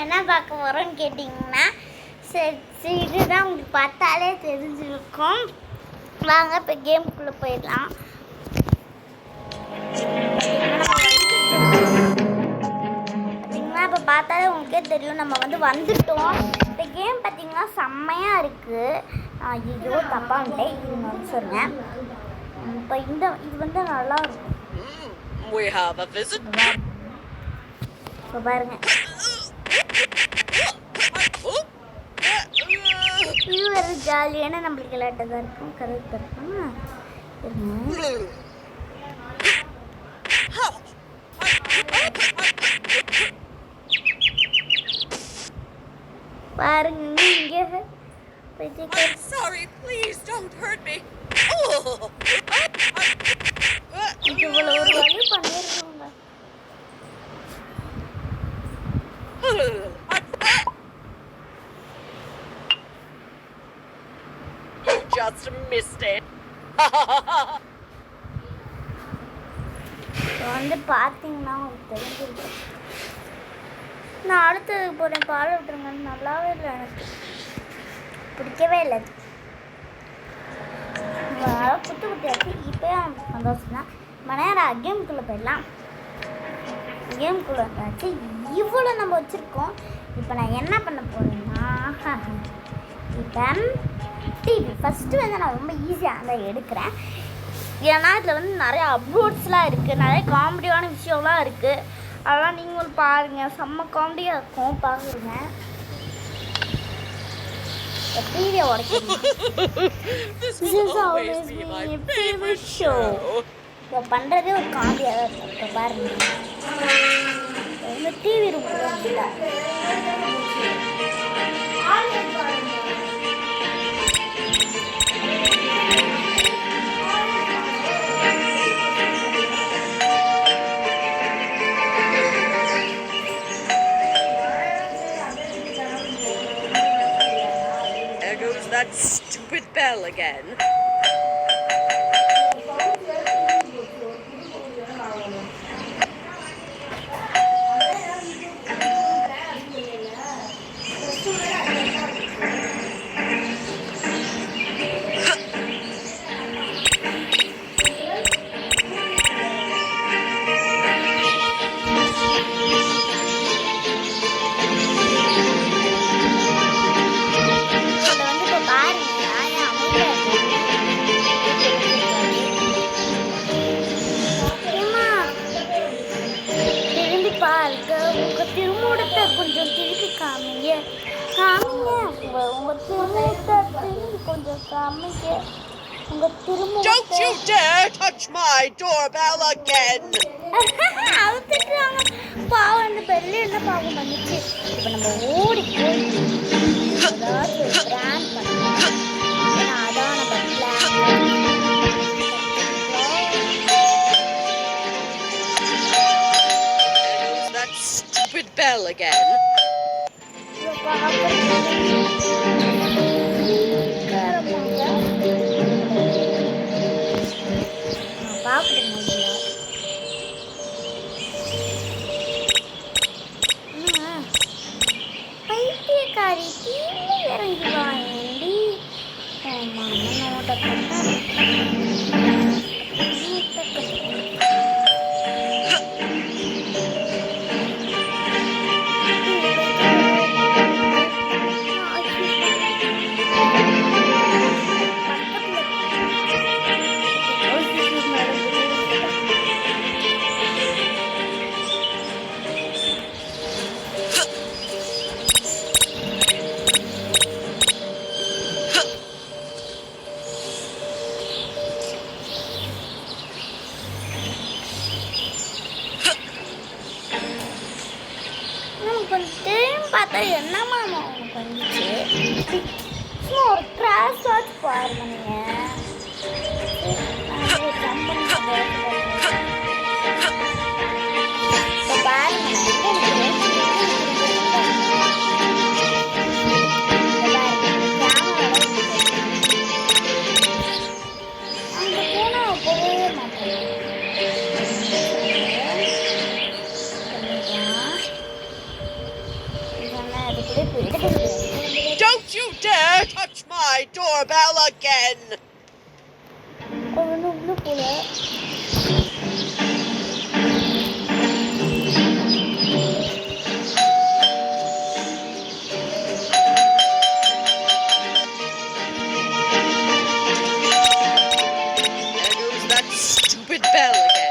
என்ன பார்க்க போகிறோம்னு கேட்டிங்கன்னா சரி இதுதான் உங்களுக்கு பார்த்தாலே தெரிஞ்சிருக்கும். வாங்க இப்போ கேமுக்குள்ளே போயிடலாம். பார்த்தீங்கன்னா இப்போ பார்த்தாலே உங்களுக்கே தெரியும் நம்ம வந்துட்டோம். இந்த கேம் பார்த்தீங்கன்னா செம்மையாக இருக்குது. ஐயோ தப்பான்ட்டேன், இது வந்து சொன்னேன். இப்போ இது நல்லா இருக்கும். இப்போ பாருங்க, இது ஒரு ஜாலியான நம்மளுக்கு விளையாட்டதாக இருக்கும். கரெக்டாக இருக்கும். பாருங்க இங்கே இவ்வளோ ஒரு வழி பண்ணிடுறாங்க. Just missed it. வந்து பார்த்தீங்கன்னா உங்களுக்கு தெரிஞ்சிருக்கும். நான் அடுத்ததுக்கு போகிறேன். பால் விட்டுருங்க. நல்லாவே இல்லை, எனக்கு பிடிக்கவே இல்லை. அதனால் குத்து குட்டியாச்சு. இப்போ சந்தோஷம் தான். நேரம் கேமுக்குள்ளே போயிடலாம். கேமுக்குள்ளே வந்தாச்சு. இவ்வளோ நம்ம வச்சுருக்கோம். இப்போ நான் என்ன பண்ண போகிறேன்னா, இப்போ டிவி ஃபஸ்ட்டு வந்து நான் ரொம்ப ஈஸியாக தான் எடுக்கிறேன். ஏன்னா இதில் நிறைய அப்லோட்ஸ்லாம் இருக்குது, நிறைய காமெடியான விஷயம்லாம் இருக்குது. அதெல்லாம் நீங்களும் பாருங்கள், செம்ம காமெடியாக இருக்கும். பாருங்க டிவியை உடைக்கணும். இப்போ பண்ணுறதே ஒரு காமெடியாக தான் இருக்கும். இப்போ பாருங்க, இந்த TV room That stupid bell again. கொஞ்சம் திருப்பி காமிங்க. உங்கள் திருமுகத்தை திரும்பி கொஞ்சம் காமிங்க. உங்கள் திரும்ப Don't you dare touch my doorbell again. அவுத்துட்டாங்க. பாவம், அந்த பெல்ல என்ன பாவம் பண்ணிச்சு. இப்போ நம்ம ஓடி போய் ஏதாச்சும் ஒரு பிராண்ட் பண்ணலாம். ஏன்னா அதான் நம்ம பிளான். Stupid bell again. பைத்தியக்காரி கீழே இறங்கி வாங்கி பார்த்தா என்னம்மா உனக்கு வந்துச்சு. சும்மா ஒரு கிராஸ் வாட்ச் பாருங்க. நீங்கள் பாருங்க. அதுக்குள்ளே போயிட்டு Don't you dare touch my doorbell again! ஒன்றும் உள்ள போல. There goes that stupid bell again.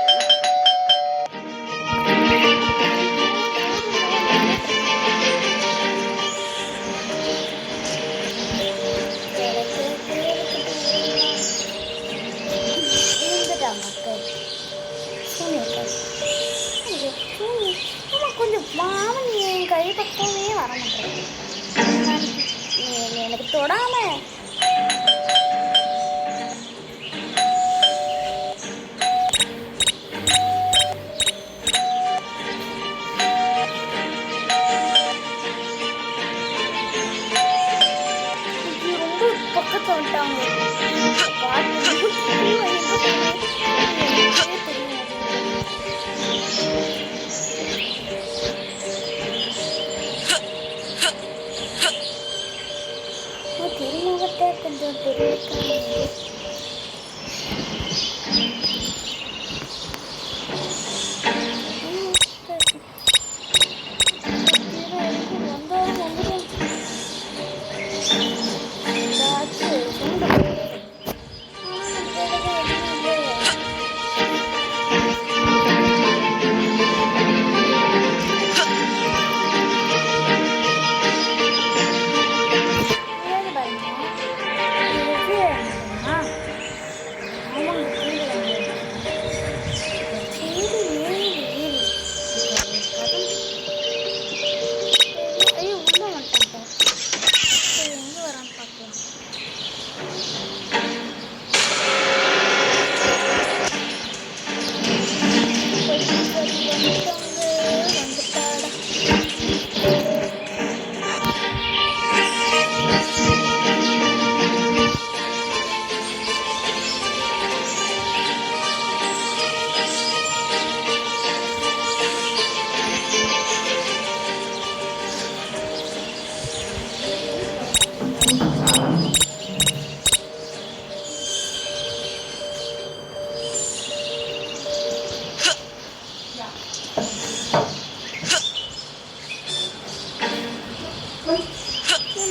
கொஞ்சம் மாமன் என் கை பக்கமே வர மாட்டேன். எனக்கு தொடாம ரொம்ப பக்கத்தை விட்டாங்க. தெரியாமட்டே கொஞ்சம் தெரிவிக்க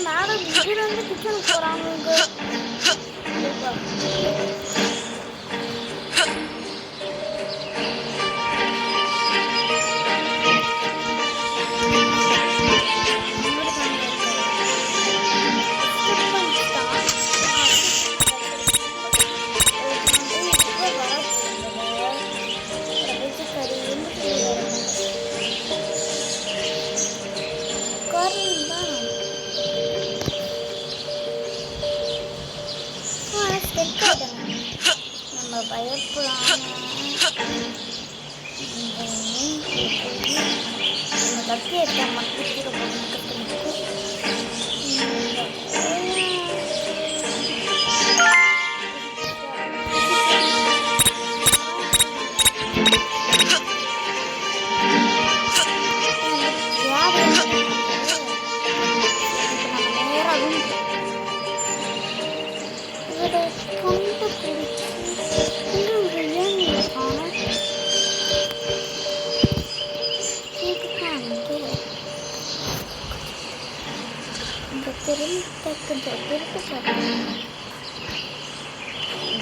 மேடம் இதுல இருந்து கிச்சனுக்கு போறாங்க. நம்ம பயப்படாம கத்தி எடுத்த மக்கள்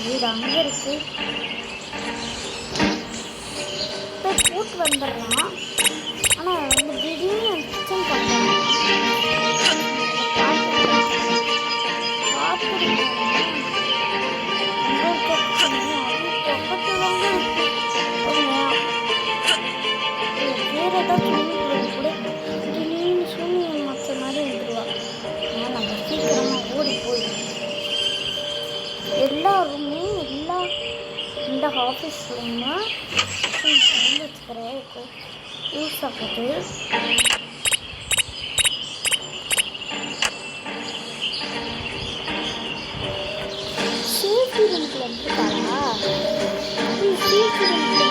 வீடு அங்கே இருக்கு. போய் கூட்டு வந்துடலாம். ஆனால் வந்து திடீர்னு கிச்சன் பண்ணுறாங்க. வேறு ஏதாவது கூட திடீர்னு சூழ்நிலை மற்ற மாதிரி வந்துடுவா. ஆனால் நம்ம சீக்கிரமாக ஓடி போய் எல்லாருமே இந்த ஆஃபீஸ் ரூம்னா வச்சுக்கிறேன் யூஸ் ஆகுது. சேஃப்டி ரூம்குள்ள வந்துருக்காளா? சேஃப்டி ரூம்குள்ள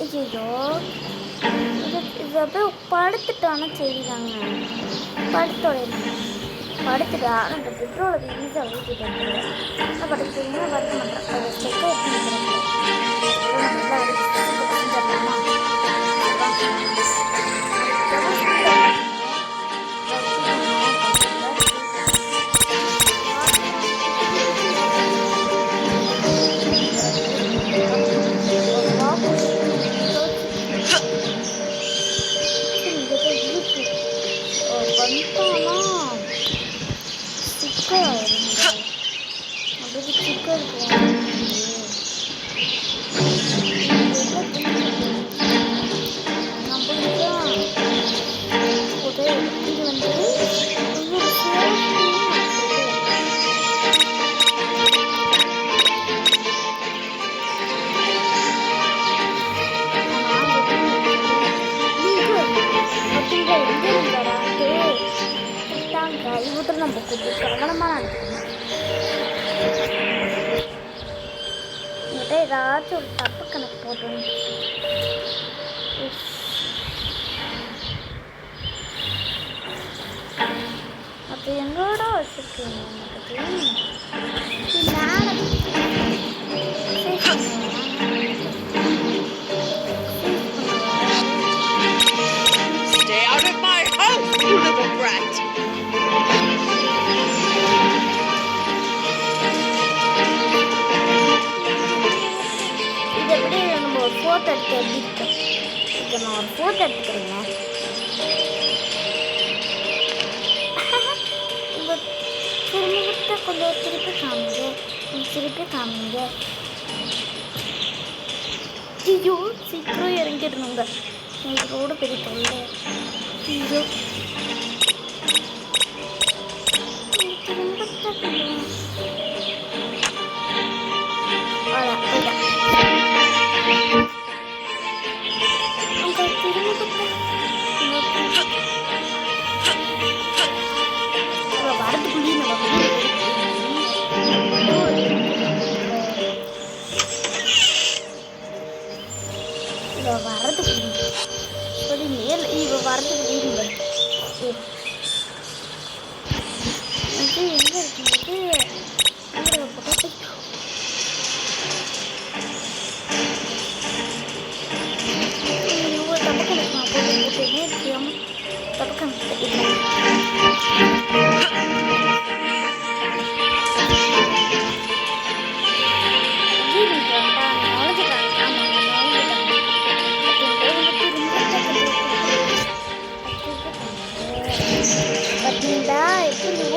ஐயோ இது அப்படியே படுத்துட்டான்னு சரிதாங்க. படுத்துட்டா அந்த பெட்ரோலுக்கு ஈஸியாக ஊற்றிட்டு வந்துடுவேன். என்ன படுத்துட்டீங்கன்னா படுத்த மாட்டேன். அதை ஸ்டெக்கை நம்ம கொஞ்சம் கவனமாக என்கிட்ட ஏதாச்சும் ஒரு தப்பு கணக்கு போட்டோம். அது எங்கோட வச்சுருக்கீங்க Stay out of my house, you little brat! Photo எடுத்து எடுத்துட்டேன். இப்போ நான் ஒரு ஃபோட்டோ எடுத்துக்கிறேங்க. உங்கள் திரும்பிக்கிட்ட கொஞ்சம் திருப்பி காமிங்க. ஐயோ சீக்கிரம் இறங்கிடணுங்க. எனக்கு ரோடு பெரிய தொல்லை. ஐயோ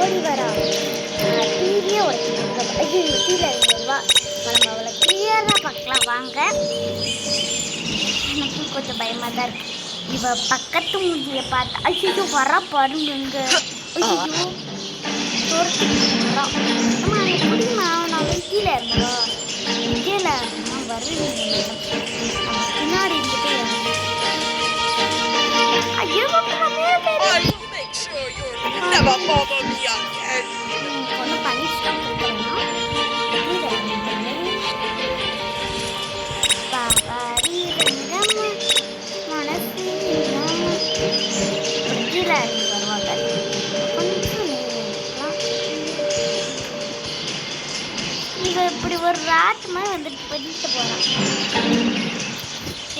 ஓடி வரா டிவியே நம்ம அவளை கிளியராக பார்க்கலாம் வாங்க. எனக்கு கொஞ்சம் பயமாக தான் இருக்கு. இவ பக்கத்து மூஞ்சியை பார்த்தா ஐயோ வர பாருங்க. ஐயோ வரா அம்மா எப்படிமா நான் கீழே இருந்தோம் கீழே வருவீங்க பின்னாடி இருந்துட்டு ஐயோ Never bother me again. ஒன்று பண்ணிச்சுட்டா மனசு கீழே இருந்து வருவாங்க. இவ இப்படி ஒரு ராட்டு மாதிரி வந்துட்டு படிச்சுட்டு போகிறான்.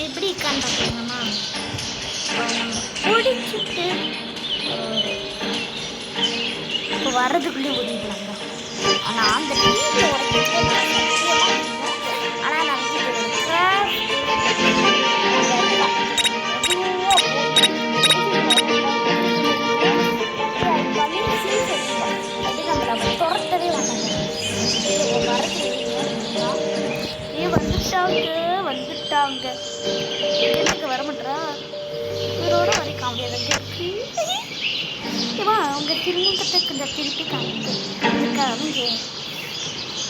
எப்படி இருக்கான்னு பார்த்தீங்கன்னா பிடிச்சிட்டு இப்போ வர்றதுக்குள்ளே ஓடிக்கலாங்க. ஆனால் அந்த டிவி ஆனால் நான் அவங்க எனக்கு வர மாட்டா இவரோட வரை காமெடியாக இருக்கு. ஏமா அவங்க திரும்ப கொஞ்சம் திருப்பி காமிங்க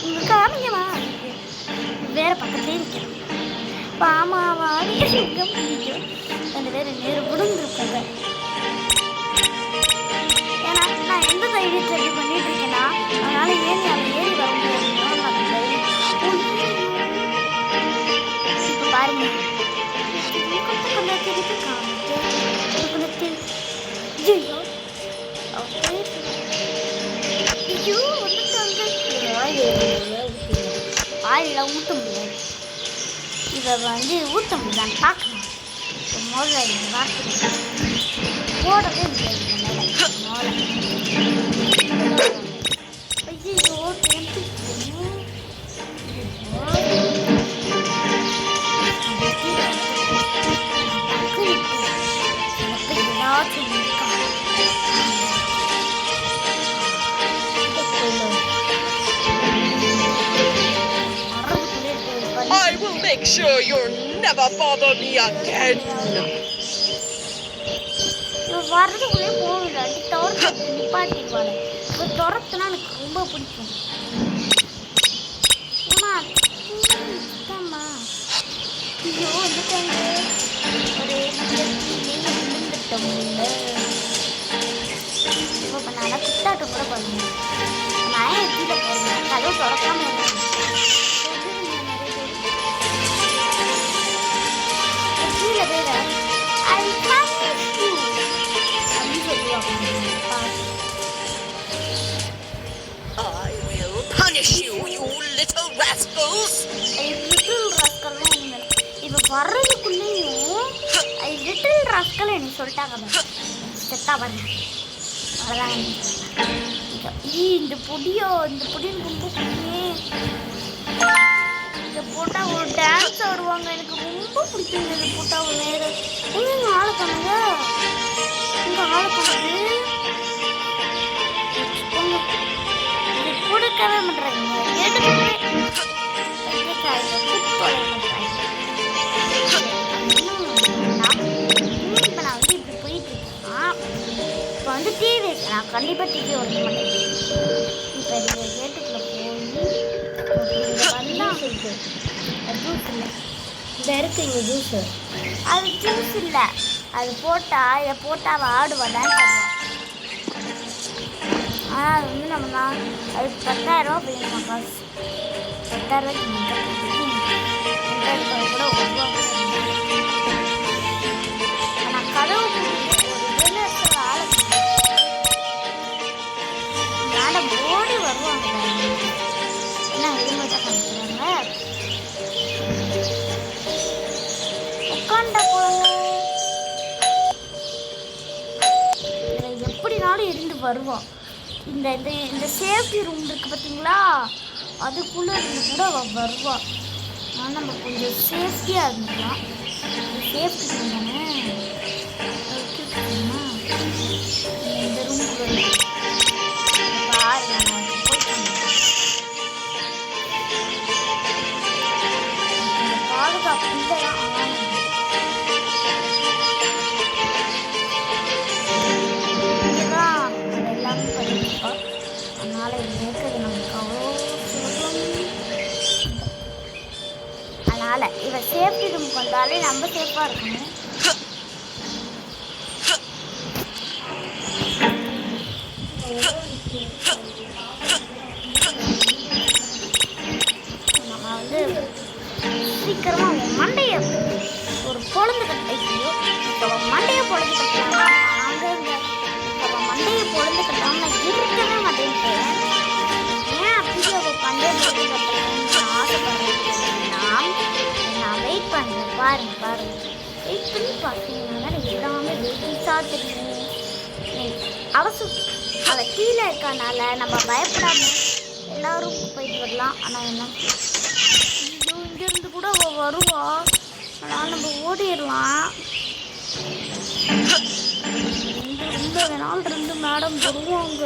உங்களுக்கு காமிங்கம்மா வேற பக்கத்துலேயே நிற்கிறோம். பாமாவா எங்கே பிடிக்கும் ரெண்டு பேரும் நேரு விடுந்துருப்பாங்க. ஏன்னா நான் எந்த தைரியத்தை எப்படி பண்ணிட்டு இருக்கேன்னா அதனால ஏறி அதை ஏறி வர முடியாது. அந்த தைரியம் இப்போ பாருங்க கொஞ்சம் திருப்பி காமிச்சு ஐயோ ஐயோ ஆயில ஊற்ற முடியாது. இதை வந்து ஊற்ற முடியாதுன்னு பார்க்கணும். இப்போ முதல்ல இந்த வார்த்தை போடவே முடியாது. முதல்ல ஐயோ I will make sure you'll never bother me again. வரதுக்குள்ளே போகல துரத்து நிப்பாட்டிடுவாங்க. இப்போ துரத்துனா எனக்கு ரொம்ப பிடிக்கும். அம்மா ஐயோ வந்துட்டாங்க. ஒரு விழுந்துட்டோம். இப்போ பண்ணால குத்தாட்டம் கூட பண்ணுங்க. நான் ஏன் கீழே போடுறேன் கதவு திறக்காம கீழே போயிட I will punish you, you little rascals. Little rascal இப்போ வர்றதுக்குள்ளேயும் லிட்டில் ராஸ்கல் எனக்கு சொல்லிட்டாங்க. செத்தா பாருங்க அவ்வளோதான். இந்த பொடியோ இந்த பொடியும் ரொம்ப பிடிக்குமே. இதை போட்டால் ஒரு டான்ஸ் ஆடுவாங்க. எனக்கு ரொம்ப பிடிக்கும் இதை போட்டால் ஒரு நேரம். எங்க ஆளை பண்ணுங்க இங்கே ஆளை பண்ணுது இது கொடுக்கவே மாட்டேறாங்க. எடுக்கவே இப்போ நான் வந்து இப்படி போயிட்டு இருக்கேன். இப்போ வந்து டிவி நான் கண்டிப்பாக டிவி ஓட்ட மாட்டேன். இப்போ இந்த கேட்டுக்குள்ளே போய் வந்தால் ஜூஸ் இல்லை இந்த இருக்கு இங்கே ஜூஸு. அது ஜூஸ் இல்லை. அது போட்டால் இதை போட்டால் ஆடுவாடான்னு சொல்லுவான். ஆனால் அது வந்து நம்ம அது 10,000 வேணுமா காசு. 10,000 கூட நான் கதவு ஒரு ஆளை மேடம் ஓடி வருவாங்க. என்ன ஹெல்மெட்டை காமிக்கிறாங்க. உட்காண்ட போங்க எப்படினாலும் இருந்து வருவான். இந்த இந்த சேஃப்டி ரூம் இருக்குது பார்த்தீங்களா அதுக்குள்ளே இருந்து கூட அவள் வருவாள். ஆனால் நம்ம கொஞ்சம் சேஃப்டியாக இருந்துக்கலாம். சேஃப்டி ரூம் தானே இந்த ரூமுக்குள்ள பாருங்க பாதுகாப்பு இல்லைதான். இங்கேதான் எல்லாமே பண்ணியிருக்கா. அதனால் இருக்கிறது நமக்கு அவ்வளோ சுலபம். அதனால் இவன் சேஃப்டி ரூமுக்கு வந்தாலே நம்ம சேஃபாக இருக்கணும். நம்ம வந்து சீக்கிரமாக அவன் மண்டையை ஒரு பொழுது கட்டையோ அவன் மண்டையை பொழுது கட்டலாம். நாங்கள் அவன் மண்டையை பொழுது கட்டாமல் நான் இருக்கவே மாட்டேன்ட்டேன். ஏன் அப்படி அவள் மண்டையை பொழுது கட்டணும்னு ஆசைப்படுறேன்னா நான் வெயிட் பண்ணுறேன். பாருங்க வெயிட் பண்ணி பார்த்தீங்கன்னா எல்லாமே வெயிட்டாக தெரியும். அவள் கீழே இருக்கனால நம்ம பயப்படாமல் எல்லாரும் போயிட்டு வரலாம். ஆனால் என்ன இங்கேருந்து கூட அவள் வருவா. ஆனால் நம்ம ஓடிடலாம். ரொம்ப வேணாலும் 2 மேடம் வருவாங்க.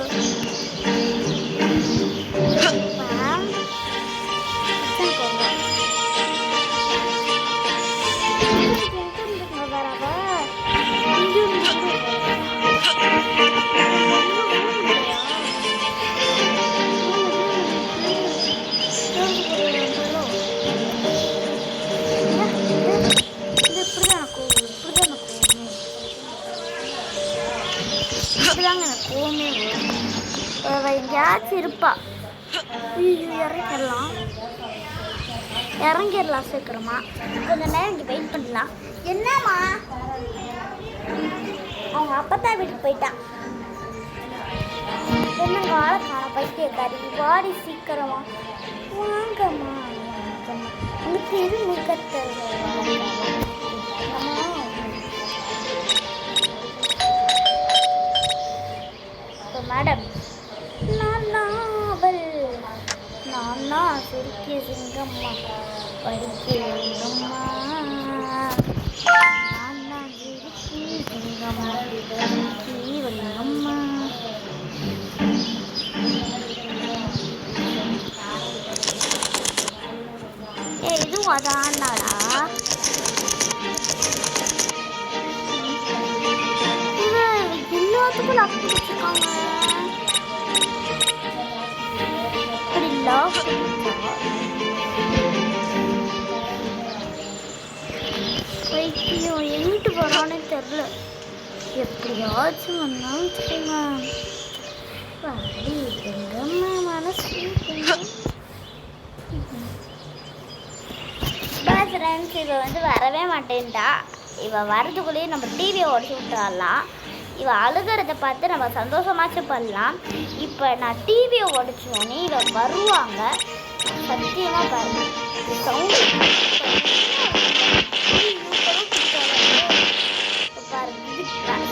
எங்கேயாச்சும் இருப்பா. இறங்கிடலாம் சீக்கிரமா. கொஞ்சம் நேரம் இங்கே வெயிட் பண்ணலாம். என்னம்மா அவங்க அப்பத்தான் வீட்டுக்கு போயிட்டான். என்ன காலக்கான பைத்தியக்காரி, வாடி சீக்கிரமா வாங்கம்மா. உங்களுக்கு எது முகத்தை மேடம் நான் சுருக்கிய சிங்கம்மா படிக்கிறேங்கம்மா. நான் சுருக்கிய சிங்கம்மா படிக்கிறேங்கம்மா. இதுவும் அதான்டா. எல்லாத்துக்கும் லாக் வச்சுருக்காங்க. பைத்தியம் எங்கிட்டு வரானே தெரில. எப்படியாச்சும் வந்தாலும் தெரியுமா எங்கம்மா மனசு. ஃப்ரெண்ட்ஸ் இவ வந்து வரவே மாட்டேன்டா. இவ வரதுக்குள்ளேயே நம்ம டிவியை உடச்சி விட்டுறலாம். இவ அழுகிறத பார்த்து நம்ம சந்தோஷமாச்சும் பண்ணலாம். இப்போ நான் டிவியை உடச்சோன்னே இவ வருவாங்க. சத்தியமாக பாருங்க சவுண்டு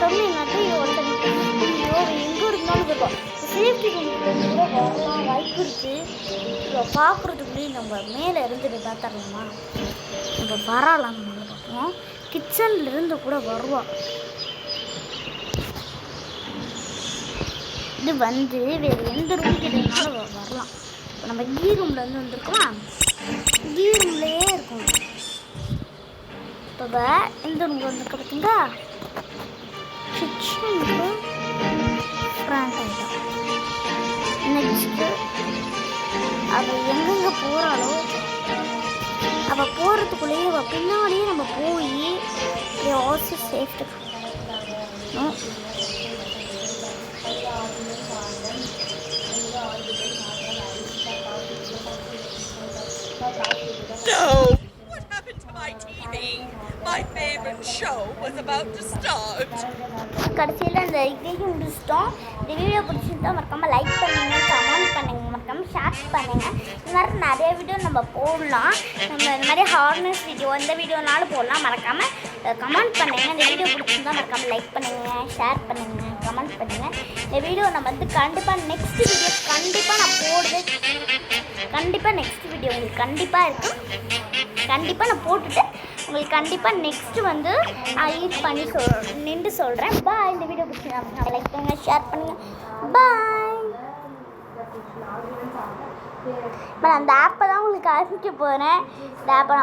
சொன்னீங்கன்னா இவ ஒருத்தர் எங்கே இருந்தாலும் இருக்கும். சேஃப்டி ரூம் கூட வரலாம் வாய்ப்பு இருக்குது. இவ பார்க்குறதுக்குள்ளேயே நம்ம மேலே இருந்துட்டு பார்த்துடலாமா? நம்ம வரலாம் பார்ப்போம். கிச்சன்லேருந்து கூட வருவாள். இது வந்து வேறு எந்த ரூம் கிட்டனாலும் வரலாம். இப்போ நம்ம கீ ரூம்லேருந்து வந்துருக்கலாம். கீ ரூம்லேயே இருக்கும். இப்போ எந்த ரூம் வந்துருக்க பார்த்தீங்களா? கிச்சனுக்கு ஃப்ரண்ட் ஆகிட்டோம். நெக்ஸ்ட்டு அவள் எங்கெங்கே போகிறாளோ அவள் போகிறதுக்குள்ளேயே அவள் பின்னாடியே நம்ம போய் also safety. No! What happened to my TV? My favorite show was about to start. கடைசியில் அந்த இதையும் முடிச்சிட்டோம். இந்த வீடியோ பிடிச்சிருந்தா மறக்காமல் லைக் பண்ணுங்கள், கமெண்ட் பண்ணுங்கள், மறக்காமல் ஷேர் பண்ணுங்கள். இந்த மாதிரி நிறைய வீடியோ நம்ம போடலாம். நம்ம இந்த மாதிரி ஹார்னஸ் வீடியோ எந்த வீடியோனாலும் போடலாம். மறக்காமல் கமெண்ட் பண்ணுங்கள். இந்த வீடியோ பிடிச்சிருந்தா மறக்காமல் லைக் பண்ணுங்கள், ஷேர் பண்ணுங்கள், கமெண்ட் பண்ணுங்கள். இந்த வீடியோ நம்ம வந்து கண்டிப்பாக நெக்ஸ்ட் வீடியோ கண்டிப்பாக நான் போடுவேன். கண்டிப்பாக நெக்ஸ்ட் வீடியோ உங்களுக்கு கண்டிப்பாக இருக்கும். கண்டிப்பாக நான் போட்டுட்டு உங்களுக்கு கண்டிப்பாக நெக்ஸ்ட்டு வந்து நான் யூஸ் பண்ணி நின்று சொல்கிறேன். பாய். இந்த வீடியோ பிடிச்சிருந்தா லைக் பண்ணுங்கள், ஷேர் பண்ணுங்கள். பாய். அந்த ஆப்பை தான் உங்களுக்கு காமிக்க போகிறேன். இந்த ஆப்பை